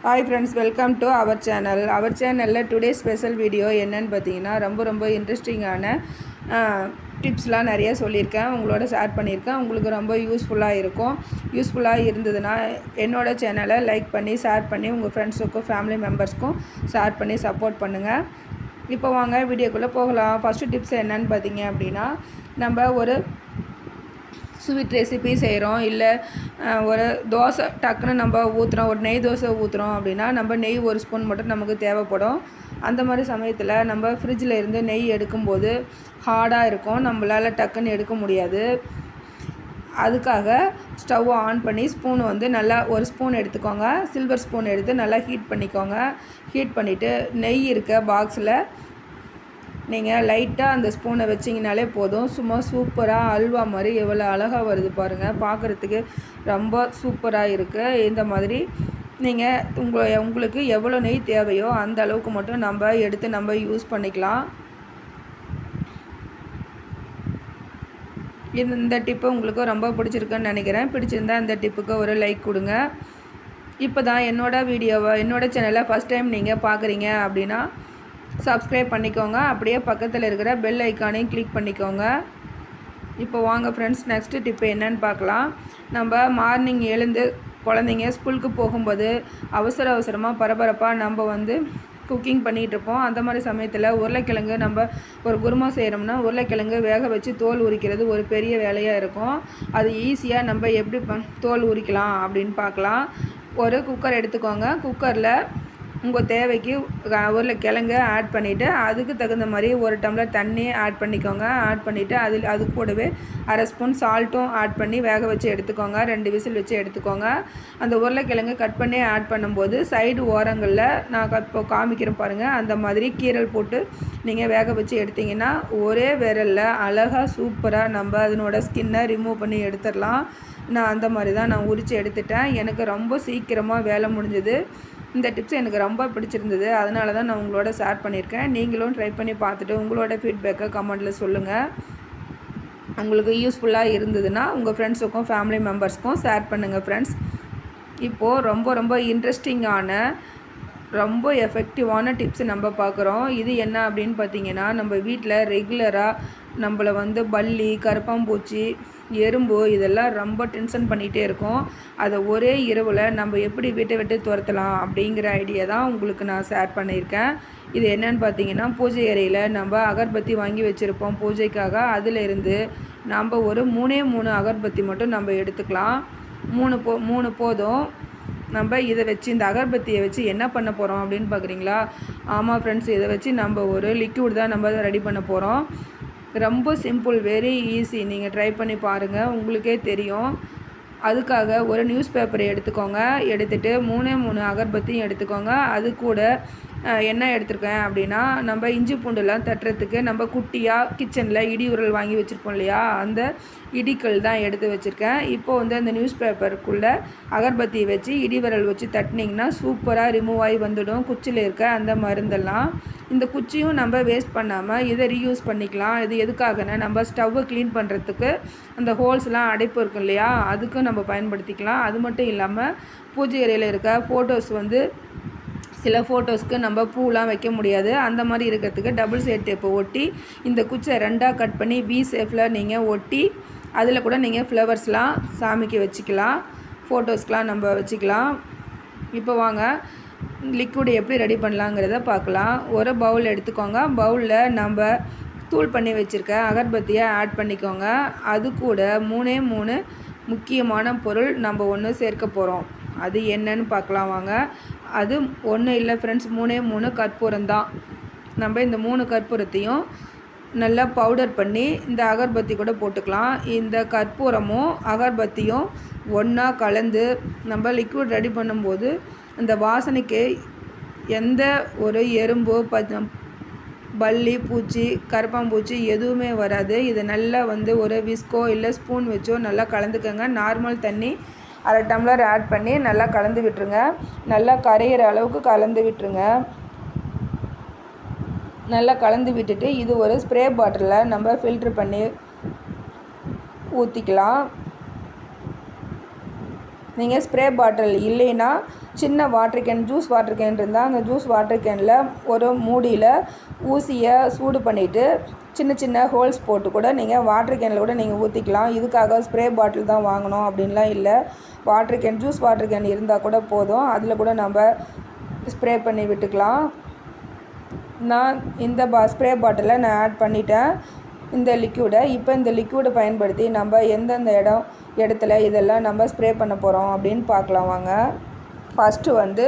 Hi friends, welcome to our channel. Our channel today special video என்னன்னு பார்த்தீங்கன்னா ரொம்ப இன்ட்ரெஸ்டிங்கான டிப்ஸ்லாம் நிறைய சொல்லியிருக்கேன், உங்களோட ஷேர் பண்ணியிருக்கேன். உங்களுக்கு ரொம்ப யூஸ்ஃபுல்லாக இருந்ததுன்னா என்னோட சேனலை லைக் பண்ணி ஷேர் பண்ணி உங்கள் ஃப்ரெண்ட்ஸுக்கும் ஃபேமிலி மெம்பர்ஸ்க்கும் ஷேர் பண்ணி சப்போர்ட் பண்ணுங்கள். இப்போ வாங்க வீடியோக்குள்ளே போகலாம். ஃபஸ்ட்டு டிப்ஸ் என்னன்னு பார்த்தீங்க அப்படின்னா, நம்ம ஒரு ஸ்வீட் ரெசிபி செய்கிறோம், இல்லை ஒரு தோசை டக்குன்னு நம்ம ஊற்றுறோம், ஒரு நெய் தோசை ஊற்றுறோம் அப்படின்னா நம்ம நெய் ஒரு ஸ்பூன் மட்டும் நமக்கு தேவைப்படும். அந்த மாதிரி சமயத்தில் நம்ம ஃப்ரிட்ஜில் இருந்து நெய் எடுக்கும்போது ஹார்டாக இருக்கும், நம்மளால் டக்குன்னு எடுக்க முடியாது. அதுக்காக ஸ்டவ் ஆன் பண்ணி ஸ்பூன் நல்லா ஒரு ஸ்பூன் எடுத்துக்கோங்க. சில்வர் ஸ்பூன் எடுத்து நல்லா ஹீட் பண்ணிக்கோங்க. ஹீட் பண்ணிவிட்டு நெய் இருக்க பாக்ஸில் நீங்கள் லைட்டாக அந்த ஸ்பூனை வச்சிங்கனாலே போதும். சும்மா சூப்பராக அல்வா மாதிரி எவ்வளோ அழகாக வருது பாருங்கள், பார்க்குறதுக்கு ரொம்ப சூப்பராக இருக்குது. இந்த மாதிரி நீங்கள் உங்களுக்கு எவ்வளோ நெய் தேவையோ அந்த அளவுக்கு மட்டும் நம்ம எடுத்து யூஸ் பண்ணிக்கலாம். இந்த டிப்பு உங்களுக்கு ரொம்ப பிடிச்சிருக்குன்னு நினைக்கிறேன். பிடிச்சிருந்தால் இந்த டிப்புக்கு ஒரு லைக் கொடுங்க. இப்போ தான் என்னோட சேனலை ஃபஸ்ட் டைம் நீங்கள் பார்க்குறீங்க அப்படின்னா சப்ஸ்கிரைப் பண்ணிக்கோங்க. அப்படியே பக்கத்தில் இருக்கிற பெல் ஐக்கானையும் கிளிக் பண்ணிக்கோங்க. இப்போ வாங்க ஃப்ரெண்ட்ஸ், நெக்ஸ்ட்டு டிப்பு என்னன்னு பார்க்கலாம். நம்ம மார்னிங் எழுந்து குழந்தைங்க ஸ்கூலுக்கு போகும்போது அவசரமாக பரபரப்பாக நம்ம குக்கிங் பண்ணிகிட்ருப்போம். அந்த மாதிரி சமயத்தில் உருளைக்கிழங்கு நம்ம ஒரு குருமா செய்கிறோம்னா உருளைக்கிழங்கு வேக வச்சு தோல் உரிக்கிறது ஒரு பெரிய வேலையாக இருக்கும். அது ஈஸியாக நம்ம எப்படி தோல் உரிக்கலாம் அப்படின்னு பார்க்கலாம். ஒரு குக்கர் எடுத்துக்கோங்க. குக்கரில் உங்கள் தேவைக்கு உருளைக்கிழங்கு ஆட் பண்ணிவிட்டு அதுக்கு தகுந்த மாதிரி ஒரு டம்ளர் தண்ணி ஆட் பண்ணிக்கோங்க. ஆட் பண்ணிவிட்டு அது கூடவே அரை ஸ்பூன் சால்ட்டும் ஆட் பண்ணி வேக வச்சு எடுத்துக்கோங்க. 2 விசில் வச்சு எடுத்துக்கோங்க. அந்த உருளைக்கிழங்கு கட் பண்ணி ஆட் பண்ணும்போது சைடு ஓரங்களில் நான் இப்போ காமிக்கிறேன் பாருங்கள், அந்த மாதிரி கீரல் போட்டு நீங்கள் வேக வச்சு எடுத்திங்கன்னா ஒரே விரலில் அழகாக சூப்பராக நம்ம அதனோட ஸ்கின்னை ரிமூவ் பண்ணி எடுத்துடலாம். நான் அந்த மாதிரி தான் நான் உரித்து எடுத்துட்டேன். எனக்கு ரொம்ப சீக்கிரமாக வேலை முடிஞ்சது. இந்த டிப்ஸ் எனக்கு ரொம்ப பிடிச்சிருந்தது, அதனால தான் நான் உங்களோட ஷேர் பண்ணியிருக்கேன். நீங்களும் ட்ரை பண்ணி பார்த்துட்டு உங்களோட ஃபீட்பேக்கை கமெண்ட்டில் சொல்லுங்கள். உங்களுக்கு யூஸ்ஃபுல்லாக இருந்ததுன்னா உங்கள் ஃப்ரெண்ட்ஸுக்கும் ஃபேமிலி மெம்பர்ஸ்க்கும் ஷேர் பண்ணுங்கள் ஃப்ரெண்ட்ஸ். இப்போது ரொம்ப இன்ட்ரெஸ்டிங்கான ரொம்ப எஃபெக்டிவான டிப்ஸ் நம்ம பார்க்குறோம். இது என்ன அப்படின்னு பார்த்தீங்கன்னா, நம்ம வீட்டில் ரெகுலராக நம்மளை பல்லி, கரப்பாம்பூச்சி, எறும்பு இதெல்லாம் ரொம்ப டென்ஷன் பண்ணிகிட்டே இருக்கும். அதை ஒரே இரவில் நம்ம எப்படி வீட்டை விட்டு துரத்தலாம் அப்படிங்கிற ஐடியா தான் உங்களுக்கு நான் ஷேர் பண்ணியிருக்கேன். இது என்னன்னு பார்த்தீங்கன்னா, பூஜை அறையில் நம்ம அகர்பத்தி வாங்கி வச்சுருப்போம் பூஜைக்காக. அதிலிருந்து நம்ம ஒரு 3 அகர்பத்தி மட்டும் நம்ம எடுத்துக்கலாம். 3 போதும். நம்ம இதை வச்சு இந்த அகர்பத்தியை வச்சு என்ன பண்ண போகிறோம் அப்படின்னு பார்க்குறீங்களா? ஆமாம் ஃப்ரெண்ட்ஸ், இதை வச்சு நம்ம ஒரு லிக்விட் தான் நம்ம ரெடி பண்ண போகிறோம். ரொம்ப சிம்பிள், வெரி ஈஸி. நீங்கள் ட்ரை பண்ணி பாருங்கள், உங்களுக்கே தெரியும். அதுக்காக ஒரு நியூஸ் பேப்பரை எடுத்துக்கோங்க. எடுத்துகிட்டு 3 அகர்பத்தியும் எடுத்துக்கோங்க. அது கூட என்ன எடுத்துருக்கேன் அப்படின்னா, நம்ம இஞ்சி பூண்டுலாம் தட்டுறதுக்கு நம்ம குட்டியாக கிச்சனில் இடி உரல் வாங்கி வச்சுருப்போம் இல்லையா, அந்த இடிக்கல் தான் எடுத்து வச்சுருக்கேன். இப்போது அந்த நியூஸ் பேப்பருக்குள்ளே அகர்பத்தியை வச்சு இடி உரல் வச்சு தட்டினீங்கன்னா சூப்பராக ரிமூவ் ஆகி வந்துடும் குச்சியில் இருக்க அந்த மருந்தெல்லாம். இந்த குச்சியும் நம்ம வேஸ்ட் பண்ணாமல் இதை ரீயூஸ் பண்ணிக்கலாம். இது எதுக்காகனா, நம்ம ஸ்டவ்வை க்ளீன் பண்ணுறதுக்கு அந்த ஹோல்ஸ்லாம் அடைப்பு இருக்கும் இல்லையா, அதுக்கும் நம்ம பயன்படுத்திக்கலாம். அது மட்டும் இல்லாமல் பூஜை அறையில் இருக்க ஃபோட்டோஸ் சில ஃபோட்டோஸ்க்கு நம்ம பூலாம் வைக்க முடியாது. அந்த மாதிரி இருக்கிறதுக்கு டபுள் சைட் டேப்பை ஒட்டி இந்த குச்சை 2ஆக கட் பண்ணி வி ஷேப்பில் நீங்கள் ஒட்டி அதில் கூட நீங்கள் ஃப்ளவர்ஸ்லாம் சாமிக்கு வச்சுக்கலாம், ஃபோட்டோஸ்க்கெலாம் நம்ம வச்சுக்கலாம். இப்போ வாங்க லிக்விட் எப்படி ரெடி பண்ணலாங்கிறத பார்க்கலாம். ஒரு பவுல் எடுத்துக்கோங்க. பவுலில் நம்ம தூள் பண்ணி வச்சுருக்க அகர்பத்தியை ஆட் பண்ணிக்கோங்க. அது கூட 3 முக்கியமான பொருள் நம்ம ஒன்று சேர்க்க போகிறோம். அது என்னன்னு பார்க்கலாம் வாங்க. அது ஒன்றும் இல்லை ஃப்ரெண்ட்ஸ், 3 கற்பூரம் தான். நம்ம இந்த 3 கற்பூரத்தையும் நல்லா பவுடர் பண்ணி இந்த அகர்பத்தி கூட போட்டுக்கலாம். இந்த கற்பூரமும் அகர்பத்தியும் ஒன்றா கலந்து நம்ம லிக்விட் ரெடி பண்ணும்போது அந்த வாசனைக்கு எந்த ஒரு எறும்போ பல்லி, பூச்சி, கரப்பாம்பூச்சி எதுவுமே வராது. இது நல்லா ஒரு விஸ்கோ இல்லை ஸ்பூன் வச்சோ நல்லா கலந்துக்கங்க. நார்மல் தண்ணி 1/2 டம்ளர் ஆட் பண்ணி நல்லா கலந்து விட்டுருங்க. நல்லா கரையிற அளவுக்கு கலந்து விட்டுருங்க. நல்லா கலந்து விட்டுட்டு இது ஒரு ஸ்ப்ரே பாட்டிலில் நம்ம ஃபில்ட்ரு பண்ணி ஊற்றிக்கலாம். நீங்கள் ஸ்ப்ரே பாட்டில் இல்லைன்னா சின்ன water can, juice water can இருந்தால் அந்த ஜூஸ் வாட்டர் கேனில் ஒரு மூடியில் ஊசியை சூடு பண்ணிவிட்டு சின்ன சின்ன ஹோல்ஸ் போட்டு கூட நீங்கள் வாட்டர் கேனில் கூட நீங்கள் ஊற்றிக்கலாம். இதுக்காக ஸ்ப்ரே பாட்டில் தான் வாங்கணும் அப்படின்லாம் இல்லை. Water can, juice water can இருந்தால் கூட போதும். அதில் கூட நம்ம ஸ்ப்ரே பண்ணி விட்டுக்கலாம். நான் இந்த ஸ்ப்ரே பாட்டிலை நான் ஆட் பண்ணிட்டேன் இந்த லிக்யூடை. இப்போ இந்த லிக்யூடை பயன்படுத்தி நம்ம எந்தெந்த இடத்துல இதெல்லாம் நம்ம ஸ்ப்ரே பண்ண போகிறோம் அப்படின்னு பார்க்கலாம் வாங்க. ஃபஸ்ட்டு வந்து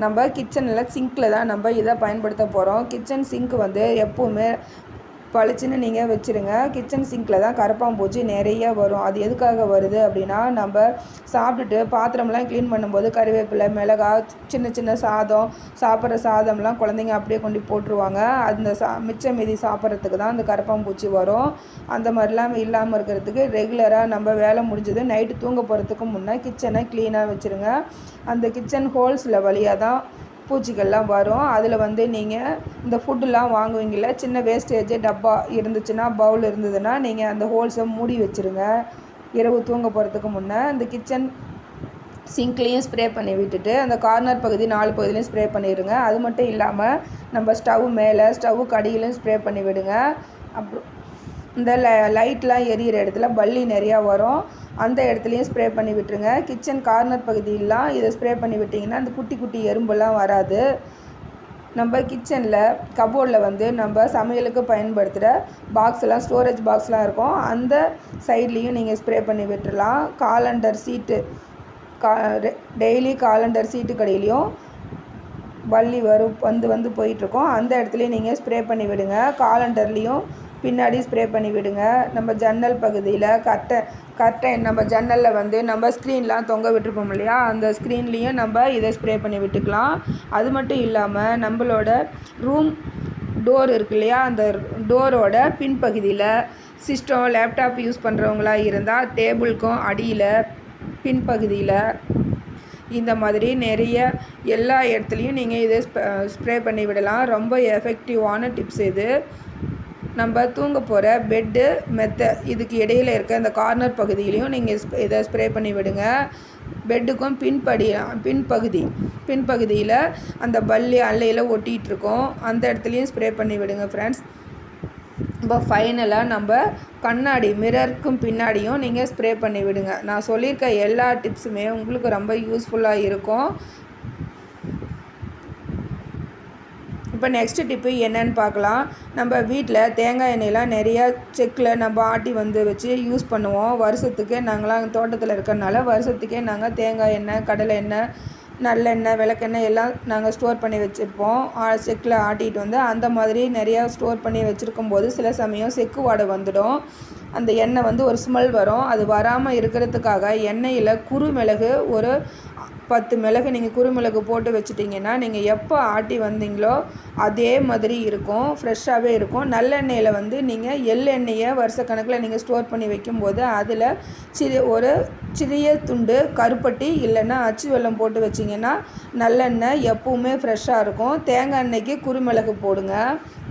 நம்ம கிச்சனில் சிங்க்கில் தான் நம்ம இதை பயன்படுத்த போகிறோம். கிச்சன் சிங்க் வந்து எப்போவுமே பளிச்சுன்னு நீங்கள் வச்சுருங்க. கிச்சன் சிங்க்கில் தான் கரப்பான்பூச்சி நிறைய வரும். அது எதுக்காக வருது அப்படின்னா, நம்ம சாப்பிட்டுட்டு பாத்திரம்லாம் க்ளீன் பண்ணும்போது கறிவேப்பிலை, மிளகாய், சின்ன சின்ன சாப்பிட்ற சாதம்லாம் குழந்தைங்க அப்படியே கொண்டு போட்டுருவாங்க. அந்த மிச்சம் மீதி சாப்பிட்றதுக்கு தான் அந்த கரப்பான்பூச்சி வரும். அந்த மாதிரிலாம் இல்லாமல் இருக்கிறதுக்கு ரெகுலராக நம்ம வேலை முடிஞ்சது நைட்டு தூங்க போகிறதுக்கு முன்னே கிச்சனை க்ளீனாக வச்சுருங்க. அந்த கிச்சன் ஹோல்ஸில் வழியாக தான் பூச்சிகள்லாம் வரும். அதில் வந்து நீங்கள் இந்த ஃபுட்டுலாம் வாங்குவீங்கள, சின்ன வேஸ்டேஜ் டப்பா இருந்துச்சுன்னா, பவுல் இருந்ததுன்னா நீங்கள் அந்த ஹோல்ஸை மூடி வச்சுருங்க. இரவு தூங்க போகிறதுக்கு முன்னே இந்த கிச்சன் சிங்க்லேயும் ஸ்ப்ரே பண்ணி விட்டுட்டு அந்த கார்னர் பகுதி 4 பகுதியிலையும் ஸ்ப்ரே பண்ணிடுங்க. அது மட்டும் இல்லாமல் நம்ம ஸ்டவ் மேலே, ஸ்டவ்வுக்கு அடியிலையும் ஸ்ப்ரே பண்ணி விடுங்க. அப்புறம் இந்த லைட்லாம் எரியிற இடத்துல பல்லி நிறையா வரும். அந்த இடத்துலையும் ஸ்ப்ரே பண்ணி விட்டுருங்க. கிச்சன் கார்னர் பகுதியெல்லாம் இதை ஸ்ப்ரே பண்ணி விட்டிங்கன்னா அந்த குட்டி குட்டி எறும்பெல்லாம் வராது. நம்ம கிச்சனில் கபோர்டில் வந்து நம்ம சமையலுக்கு பயன்படுத்துகிற பாக்ஸ்லாம், ஸ்டோரேஜ் பாக்ஸ்லாம் இருக்கும். அந்த சைட்லேயும் நீங்கள் ஸ்ப்ரே பண்ணி விட்டுடலாம். காலண்டர் சீட்டு, டெய்லி காலண்டர் சீட்டு கடையிலையும் பல்லி வந்து போயிட்டுருக்கோம். அந்த இடத்துலையும் நீங்கள் ஸ்ப்ரே பண்ணி விடுங்க. காலண்டர்லேயும் பின்னாடி ஸ்ப்ரே பண்ணி விடுங்க. நம்ம ஜன்னல் பகுதியில் கர்டைன் நம்ம ஜன்னலில் வந்து நம்ம ஸ்க்ரீன்லாம் தொங்க விட்டுருப்போம் இல்லையா, அந்த ஸ்க்ரீன்லேயும் நம்ம இதை ஸ்ப்ரே பண்ணி விட்டுக்கலாம். அது மட்டும் இல்லாமல் நம்மளோட ரூம் டோர் இருக்கு இல்லையா, அந்த டோரோட பின்பகுதியில் சிஸ்டம், லேப்டாப் யூஸ் பண்ணுறவங்களா இருந்தால் டேபிளுக்கும் அடியில் பின்பகுதியில் இந்த மாதிரி நிறைய எல்லா இடத்துலையும் நீங்கள் இதை ஸ்ப்ரே பண்ணி விடலாம். ரொம்ப எஃபெக்டிவான டிப்ஸ் இது. நம்ம தூங்க போகிற பெட்டு, மெத்தை இதுக்கு இடையில் இருக்க அந்த கார்னர் பகுதியிலையும் நீங்கள் இதை ஸ்ப்ரே பண்ணி விடுங்க. பெட்டுக்கும் பின்பகுதியில் அந்த பல்லி அல்லையில் ஒட்டிகிட்ருக்கோம். அந்த இடத்துலையும் ஸ்ப்ரே பண்ணி விடுங்க ஃப்ரெண்ட்ஸ். இப்போ ஃபைனலாக நம்ம கண்ணாடி மிரருக்கும் பின்னாடியும் நீங்கள் ஸ்ப்ரே பண்ணி விடுங்க. நான் சொல்லியிருக்க எல்லா டிப்ஸுமே உங்களுக்கு ரொம்ப யூஸ்ஃபுல்லாக இருக்கும். இப்போ நெக்ஸ்ட்டு டிப்பு என்னன்னு பார்க்கலாம். நம்ம வீட்டில் தேங்காய் எண்ணெயெலாம் நிறையா செக்கில் நம்ம ஆட்டி வந்து வச்சு யூஸ் பண்ணுவோம். வருஷத்துக்கு நாங்களாம் தோட்டத்தில் இருக்கிறனால வருஷத்துக்கே நாங்கள் தேங்காய் எண்ணெய், கடலை எண்ணெய், நல்லெண்ணெய், விளக்கெண்ணெய் எல்லாம் நாங்கள் ஸ்டோர் பண்ணி வச்சுருப்போம். செக்கில் ஆட்டிகிட்டு வந்து அந்த மாதிரி நிறையா ஸ்டோர் பண்ணி வச்சுருக்கும்போது சில சமயம் செக்கு வாடை வந்துடும். அந்த எண்ணெய் வந்து ஒரு ஸ்மெல் வரும். அது வராமல் இருக்கிறதுக்காக எண்ணெயில் குறுமிளகு ஒரு 10 மிளகு நீங்கள் குறுமிளகு போட்டு வச்சுட்டிங்கன்னா நீங்கள் எப்போ ஆட்டி வந்தீங்களோ அதே மாதிரி இருக்கும், ஃப்ரெஷ்ஷாகவே இருக்கும். நல்லெண்ணெயில் வந்து நீங்கள் எள்ளெண்ணெயை வருஷக்கணக்கில் நீங்கள் ஸ்டோர் பண்ணி வைக்கும்போது அதில் ஒரு சிறிய துண்டு கருப்பட்டி இல்லைன்னா அச்சு வெல்லம் போட்டு வச்சிங்கன்னா நல்லெண்ணெய் எப்போவுமே ஃப்ரெஷ்ஷாக இருக்கும். தேங்காய் எண்ணெய்க்கு குறுமிளகு போடுங்க.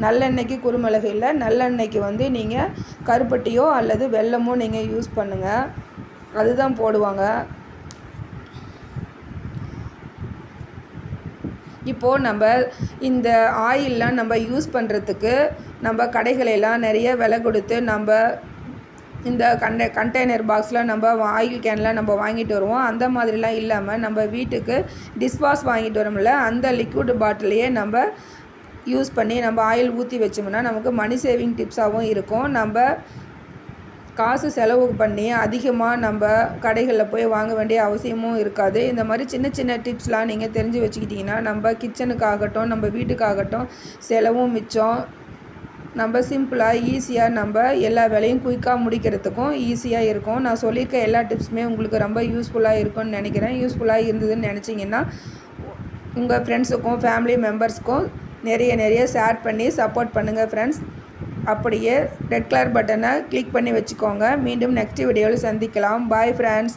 நல்லெண்ணெய்க்கு குறுமிளகு இல்லை, நல்லெண்ணெய்க்கு வந்து நீங்கள் கருப்பட்டியோ அல்லது வெல்லமோ நீங்கள் யூஸ் பண்ணுங்கள், அதுதான் போடுவாங்க. இப்போது நம்ம இந்த ஆயிலெலாம் நம்ம யூஸ் பண்ணுறதுக்கு நம்ம கடைகளெல்லாம் நிறைய விலை கொடுத்து நம்ம இந்த கண்டெய்னர் பாக்ஸில் நம்ம ஆயில் கேன்லாம் நம்ம வாங்கிட்டு வருவோம். அந்த மாதிரிலாம் இல்லாமல் நம்ம வீட்டுக்கு டிஷ்வாஷ் வாங்கிட்டு வரோம்ல, அந்த லிக்விட் பாட்டிலையே நம்ம யூஸ் பண்ணி நம்ம ஆயில் ஊற்றி வச்சோம்னா நமக்கு மணி சேவிங் டிப்ஸாகவும் இருக்கும். நம்ம காசு செலவு பண்ணி அதிகமாக நம்ம கடைகளில் போய் வாங்க வேண்டிய அவசியமும் இருக்காது. இந்த மாதிரி சின்ன சின்ன டிப்ஸ்லாம் நீங்கள் தெரிஞ்சு வச்சுக்கிட்டிங்கன்னா நம்ம கிச்சனுக்காகட்டும் நம்ம வீட்டுக்காகட்டும் செலவும் மிச்சம். நம்ம சிம்பிளாக ஈஸியாக நம்ம எல்லா வேலையும் குயிக்காக முடிக்கிறதுக்கும் ஈஸியாக இருக்கும். நான் சொல்லியிருக்க எல்லா டிப்ஸுமே உங்களுக்கு ரொம்ப யூஸ்ஃபுல்லாக இருக்கும்னு நினைக்கிறேன். யூஸ்ஃபுல்லாக இருந்ததுன்னு நினச்சிங்கன்னா உங்கள் ஃப்ரெண்ட்ஸுக்கும் ஃபேமிலி மெம்பர்ஸ்க்கும் நிறைய ஷேர் பண்ணி சப்போர்ட் பண்ணுங்கள் ஃப்ரெண்ட்ஸ். அப்படியே ரெட் கலர் பட்டனை கிளிக் பண்ணி வச்சுக்கோங்க. மீண்டும் நெக்ஸ்ட் வீடியோவில் சந்திக்கலாம். Bye friends.